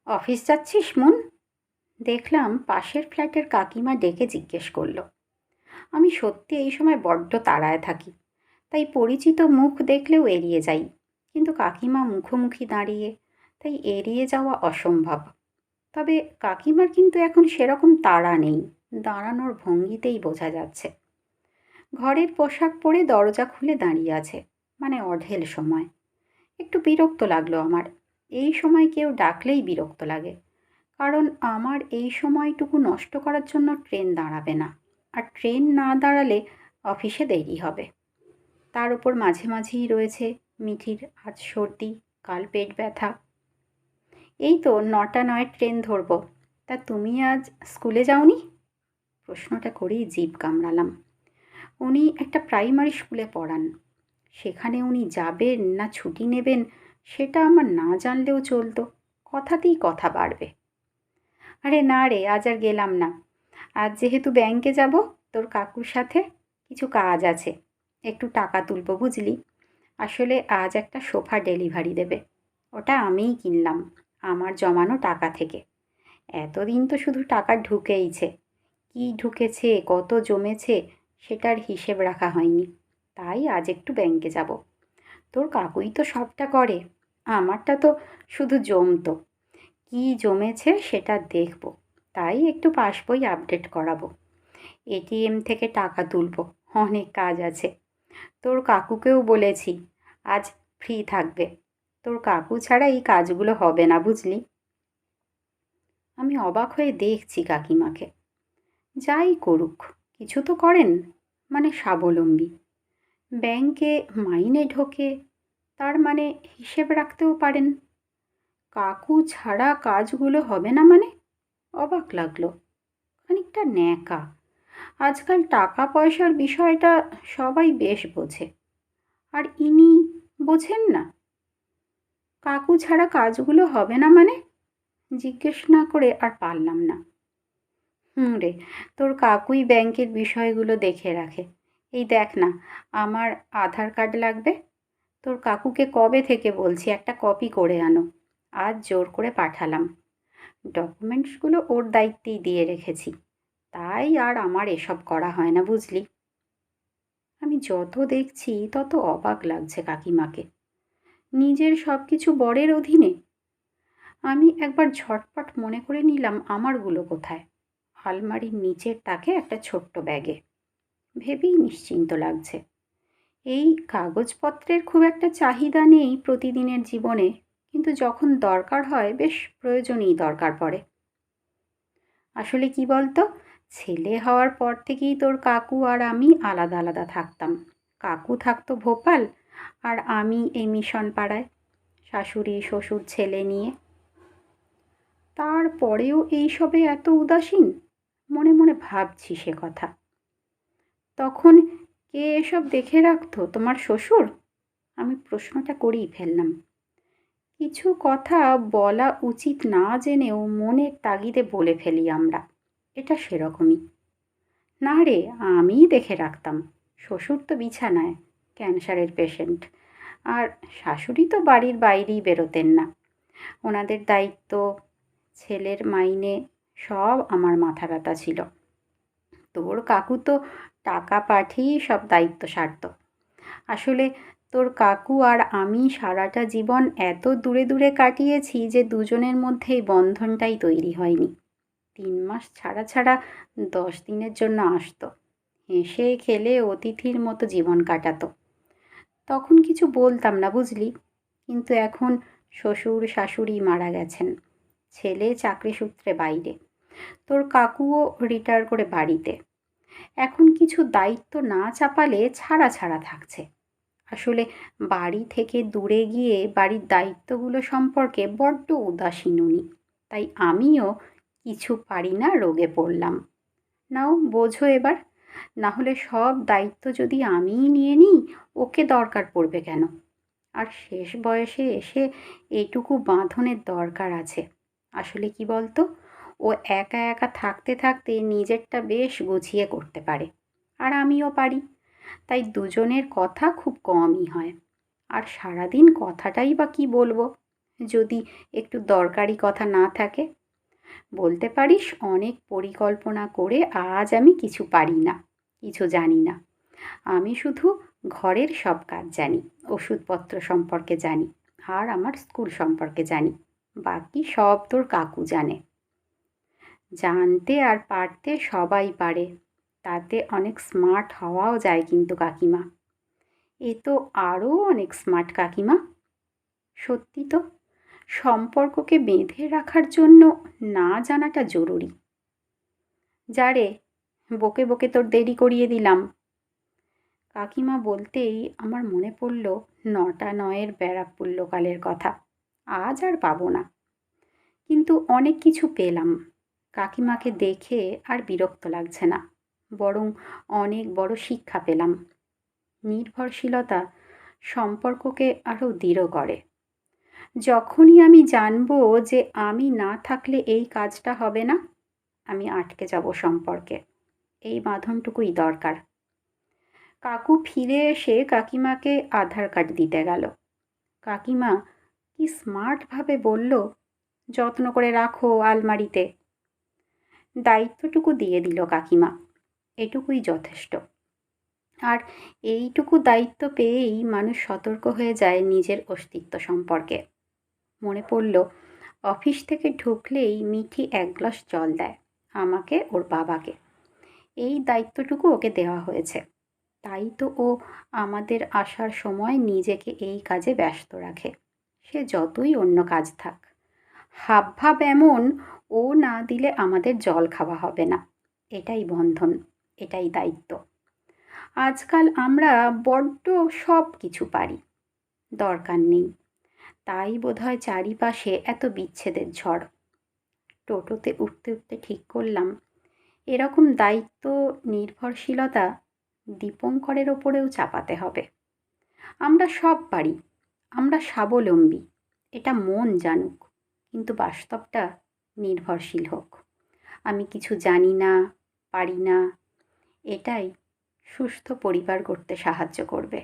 Office যাচ্ছিস moon? দেখলাম পাশের ফ্ল্যাটের কাকিমা ডেকে জিজ্ঞেস করলো। আমি সত্যি এই সময় বড্ড তাড়ায় থাকি, তাই পরিচিত মুখ দেখলেও এড়িয়ে যাই। কিন্তু কাকিমা মুখোমুখি দাঁড়িয়ে, তাই এড়িয়ে যাওয়া অসম্ভব। তবে কাকিমার কিন্তু এখন সেরকম তাড়া নেই, দাঁড়ানোর ভঙ্গিতেই বোঝা যাচ্ছে। ঘরের পোশাক পরে দরজা খুলে দাঁড়িয়ে আছে, মানে অঢেল সময়। একটু বিরক্ত লাগলো আমার। এই সময় কেউ ডাকলেই বিরক্ত লাগে, কারণ আমার এই সময়টুকু নষ্ট করার জন্য ট্রেন দাঁড়াবে না, আর ট্রেন না দাঁড়ালে অফিসে দেরি হবে। তার উপর মাঝে মাঝেই রয়েছে মিঠির আজ সর্দি, কাল পেট ব্যথা। এই তো 9টা 9 ট্রেন ধরবো। তা তুমি আজ স্কুলে যাওনি? প্রশ্নটা করেই জিভ কামড়ালাম। উনি একটা প্রাইমারি স্কুলে পড়ান। সেখানে উনি যাবেন না ছুটি নেবেন সেটা আমার না জানলেও চলতো, কথাতেই কথা বাড়বে। আরে না রে, আজ আর গেলাম না। আজ যেহেতু ব্যাংকে যাব, তোর কাকুর সাথে কিছু কাজ আছে, একটু টাকা তুলবো বুঝলি। আসলে আজ একটা সোফা ডেলিভারি দেবে, ওটা আমিই কিনলাম আমার জমানো টাকা থেকে। এতদিন তো শুধু টাকা ঢুকেইছে, কি ঢুকেছে কত জমেছে সেটার হিসেব রাখা হয়নি। তাই আজ একটু ব্যাংকে যাব। তোর কাকুই তো সবটা করে, আমারটা তো শুধু জমতো। কি জমেছে সেটা দেখব, তাই একটু পাসবই আপডেট করাবো। এটিএম থেকে টাকা তুলবো, অনেক কাজ আছে। তোর কাকুকেও বলেছি আজ ফ্রি থাকবে। তোর কাকু ছাড়া এই কাজগুলো হবে না বুঝলি। আমি অবাক হয়ে দেখছি কাকিমাকে। যাই করুক, কিছু তো করেন, মানে স্বাবলম্বী। ব্যাংকে মাইনে ঢোকে, তার মানে হিসেব রাখতেও পারেন। কাকু ছাড়া কাজগুলো হবে না মানে? অবাক লাগলো, খানিকটা ন্যাকা। আজকাল টাকা পয়সার বিষয়টা সবাই বেশ বোঝে, আর ইনি বোঝেন না। কাকু ছাড়া কাজগুলো হবে না মানে? জিজ্ঞেস না করে আর পারলাম না। রে, তোর কাকুই ব্যাংকের বিষয়গুলো দেখে রাখে। এই দেখ না, আমার আধার কার্ড লাগবে। তোর কাকুকে কবে থেকে বলছি একটা কপি করে আনো, আজ জোর করে পাঠালাম। ডকুমেন্টসগুলো ওর দায়িত্বেই দিয়ে রেখেছি, তাই আর আমার এসব করা হয় না বুঝলি। আমি যত দেখছি তত অবাক লাগছে কাকিমাকে, নিজের সব কিছু বরের অধীনে। আমি একবার ঝটপট মনে করে নিলাম আমারগুলো কোথায়। আলমারির নিচের তাকে একটা ছোট্ট ব্যাগে, ভেবেই নিশ্চিন্ত লাগছে। এই কাগজপত্রের খুব একটা চাহিদা নেই প্রতিদিনের জীবনে, কিন্তু যখন দরকার হয় বেশ প্রয়োজনেই দরকার পড়ে। আসলে কি বলতো, ছেলে হওয়ার পর থেকেই তোর কাকু আর আমি আলাদা আলাদা থাকতাম। কাকু থাকতো ভোপাল, আর আমি এই মিশন পাড়ায় শাশুড়ি শ্বশুর ছেলে নিয়ে। তারপরেও এইসবে এত উদাসীন, মনে মনে ভাবছি সে কথা। তখন কে এসব দেখে রাখতো, তোমার শ্বশুর? আমি প্রশ্নটা করেই ফেললাম। কিছু কথা বলা উচিত না জেনেও মনের তাগিদে বলে ফেলি আমরা, এটা সেরকমই। না রে, আমিই দেখে রাখতাম। শ্বশুর তো বিছানায়, ক্যান্সারের পেশেন্ট। আর শাশুড়ি তো বাড়ির বাইরেই বেরোতেন না। ওনাদের দায়িত্ব, ছেলের মাইনে, সব আমার মাথা ব্যথা ছিল। তোর কাকু তো টাকা পাঠিয়েই সব দায়িত্ব সারত। আসলে তোর কাকু আর আমি সারাটা জীবন এত দূরে দূরে কাটিয়েছি যে দুজনের মধ্যেই বন্ধনটাই তৈরি হয়নি। 3 মাস ছাড়া ছাড়া 10 দিনের জন্য আসতো, হেসে খেলে অতিথির মতো জীবন কাটাতো। তখন কিছু বলতাম না বুঝলি, কিন্তু এখন শ্বশুর শাশুড়ি মারা গেছেন, ছেলে চাকরি সূত্রে বাইরে, তোর কাকুও রিটায়ার করে বাড়িতে। এখন কিছু দায়িত্ব না চাপালে ছাড়া ছাড়া থাকছে। আসলে বাড়ি থেকে দূরে গিয়ে বাড়ির দায়িত্বগুলো সম্পর্কে বড্ড উদাসীন উনি, তাই আমিও কিছু পারি না রোগে পড়লাম। নাও বোঝো এবার, না হলে সব দায়িত্ব যদি আমিই নিয়ে নিই, ওকে দরকার পড়বে কেন? আর শেষ বয়সে এসে এইটুকু বাঁধনের দরকার আছে। আসলে কি বলতো, ও একা একা থাকতে থাকতে নিজেরটা বেশ গুছিয়ে করতে পারে, আর আমিও পারি। তাই দুজনের কথা খুব কমই হয়। আর সারাদিন কথাটাই বা কি বলবো, যদি একটু দরকারি কথা না থাকে। বলতে পারিস অনেক পরিকল্পনা করে আজ আমি কিছু পারি না, কিছু জানি না। আমি শুধু ঘরের সব কাজ জানি, ওষুধপত্র সম্পর্কে জানি, আর আমার স্কুল সম্পর্কে জানি। বাকি সব তোর কাকু জানে। জানতে আর পারতে সবাই পারে, তাতে অনেক স্মার্ট হওয়াও যায় কিন্তু কাকিমা। এ তো আরও অনেক স্মার্ট কাকিমা। সত্যি তো, সম্পর্ককে বেঁধে রাখার জন্য না জানাটা জরুরি। যা রে, বকে বকে তোর দেরি করিয়ে দিলাম। কাকিমা বলতেই আমার মনে পড়ল ৯টা ৯-এর বেড়াপুল্লকালের কথা। আজ আর পাবো না, কিন্তু অনেক কিছু পেলাম। কাকিমাকে দেখে আর বিরক্ত লাগছে না, বরং অনেক বড় শিক্ষা পেলাম। নির্ভরশীলতা সম্পর্ককে আরও দৃঢ় করে। যখনই আমি জানবো যে আমি না থাকলে এই কাজটা হবে না, আমি আটকে যাব সম্পর্কে। এই বাঁধনটুকুই দরকার। কাকু ফিরে এসে কাকিমাকে আধার কার্ড দিতে গেল। কাকিমা কি স্মার্টভাবে বলল, যত্ন করে রাখো আলমারিতে। দায়িত্বটুকু দিয়ে দিল কাকিমা, এটুকুই যথেষ্ট। আর এইটুকু দায়িত্ব পেয়েই মানুষ সতর্ক হয়ে যায় নিজের অস্তিত্ব সম্পর্কে। মনে পড়ল, অফিস থেকে ঢুকলেই মিঠি এক গ্লাস জল দেয় আমাকে, ওর বাবাকে। এই দায়িত্বটুকু ওকে দেওয়া হয়েছে, তাই তো ও আমাদের আসার সময় নিজেকে এই কাজে ব্যস্ত রাখে। সে যতই অন্য কাজ থাক, হাবভাব এমন, ও না দিলে আমাদের জল খাওয়া হবে না। এটাই বন্ধন, এটাই দায়িত্ব। আজকাল আমরা বড্ড সব কিছু পারি, দরকার নেই। তাই বোধহয় চারিপাশে এত বিচ্ছেদের ঝড়। টোটোতে উঠতে উঠতে ঠিক করলাম, এরকম দায়িত্ব নির্ভরশীলতা দীপঙ্করের ওপরেও চাপাতে হবে। আমরা সব পারি, আমরা স্বাবলম্বী, এটা মন জানুক, কিন্তু বাস্তবটা নির্ভরশীল হোক। আমি কিছু জানি না, পারি না, এটাই সুস্থ পরিবার গড়তে সাহায্য করবে।